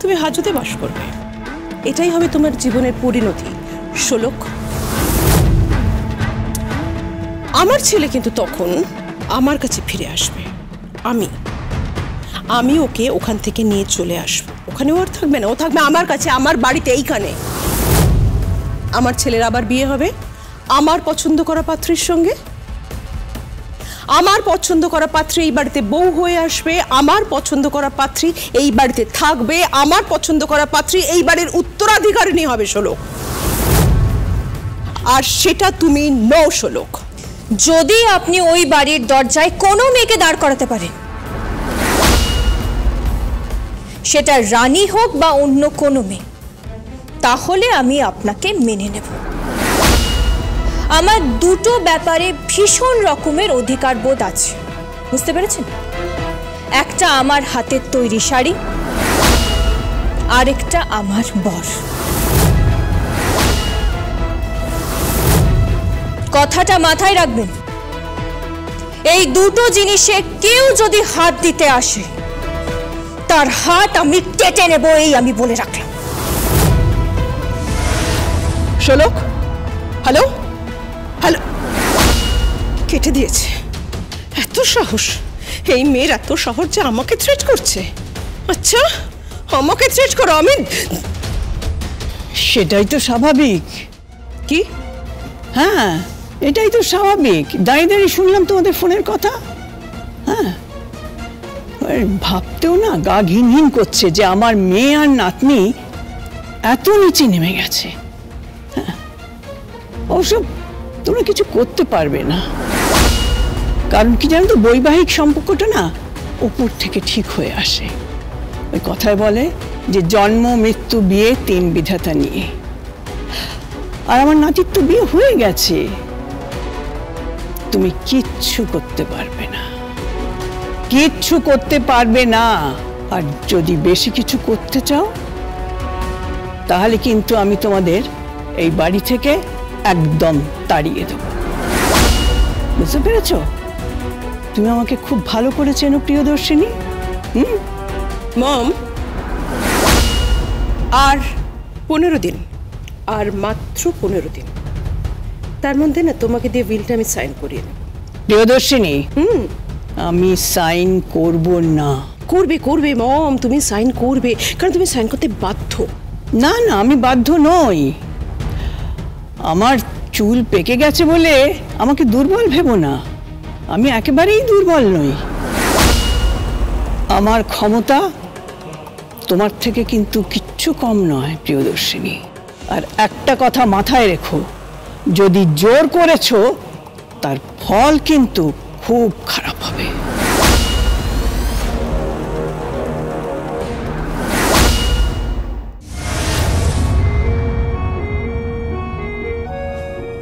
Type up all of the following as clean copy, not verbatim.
তুমি হাজতে বাস করবে, এটাই হবে তোমার জীবনের পরিণতি। শোলক, আমার ছেলে কিন্তু তখন আমার কাছে ফিরে আসবে। আমি ওকে ওখান থেকে নিয়ে চলে আসবো। ওখানে ওর থাকবে না, ও থাকবে আমার কাছে, আমার বাড়িতে, এইখানে। আমার ছেলের আবার বিয়ে হবে আমার পছন্দ করা পাত্রীর সঙ্গে। আমার পছন্দ করা পাত্রী এই বাড়িতে বউ হয়ে আসবে, আমার পছন্দ করা পাত্রী এই বাড়িতে থাকবে, আমার পছন্দ করা পাত্রী এই বাড়ির উত্তরাধিকারিণী হবে শোলক। আর সেটা তুমি নও শোলক। যদি আপনি ওই বাড়ির দরজায় কোনো মেয়েকে দাঁড় করাতে পারেন, সেটা রানী হোক বা অন্য কোনো মেয়ে, তাহলে আমি আপনাকে মেনে নেব। আমার দুটো ব্যাপারে ভীষণ রকমের অধিকার বোধ আছে, বুঝতে পেরেছেন? একটা আমার হাতের তৈরি শাড়ি, আরেকটা আমার বর। কথাটা মাথায় রাখবেন। এই দুটো জিনিসে কেউ যদি হাত দিতে আসে, তার হাত আমি কেটে নেব, এই আমি বলে রাখলাম। শোলক, হ্যালো হ্যালো, কেটে দিয়েছে। এত সাহস, এই মেয়ের এত সাহস যে আমাকে থ্রেট করছে। আচ্ছা, আমাকে থ্রেট করো? আমি সেটাই তো স্বাভাবিক। কি? হ্যাঁ, এটাই তো স্বাভাবিক। দাঁড়িয়ে দাঁড়িয়ে শুনলাম তোমাদের ফোনের কথা। হ্যাঁ, ভাবতেও না গা ঘিন ঘিন করছে যে আমার মেয়ে আর নাতনি এত নিচে নেমে গেছে। হ্যাঁ, ওসব তোমরা কিছু করতে পারবে না। কারণ কি জানো তো, বৈবাহিক সম্পর্কটা না উপর থেকে ঠিক হয়ে আসে। ওই কথায় বলে যে জন্ম মৃত্যু বিয়ে তিন বিধাতা নিয়ে। আর আমার নাতির তো বিয়ে হয়ে গেছে, তুমি কিচ্ছু করতে পারবে না, কিচ্ছু করতে পারবে না। আর যদি বেশি কিছু করতে চাও, তাহলে কিন্তু আমি তোমাদের এই বাড়ি থেকে একদম তাড়িয়ে দেব। বুঝতে পেরেছ? তুমি আমাকে খুব ভালো করে চেনো প্রিয়দর্শিনী। মম, আর 15 দিন, আর মাত্র 15 দিন, তার মধ্যে না তোমাকে দিয়ে বিলটা আমি সাইন করিয়ে নেব। প্রিয়দর্শিনী, আমি সাইন করব না। করবে করবে মম, তুমি সাইন করবে, কারণ তুমি সাইন করতে বাধ্য। না না, আমি বাধ্য নই। আমার চুল পেকে গেছে বলে আমাকে দুর্বল ভেবো না। আমি একেবারেই দুর্বল নই। আমার ক্ষমতা তোমার থেকে কিন্তু কিচ্ছু কম নয় প্রিয়দর্শিনী। আর একটা কথা মাথায় রেখো, যদি জোর করেছো তার ফল কিন্তু খুব খারাপ হবে।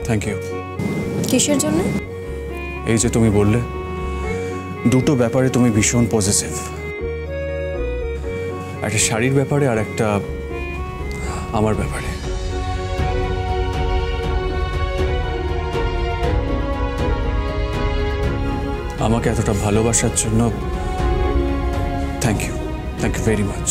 Thank you. কিসের জন্য? এই যে তুমি বললে, দুটো ব্যাপারে তুমি ভীষণ পজিটিভ। একটা শাড়ির ব্যাপারে আর একটা আমার ব্যাপারে। আমাকে এতটা ভালোবাসার জন্য থ্যাংক ইউ ভেরি মাচ।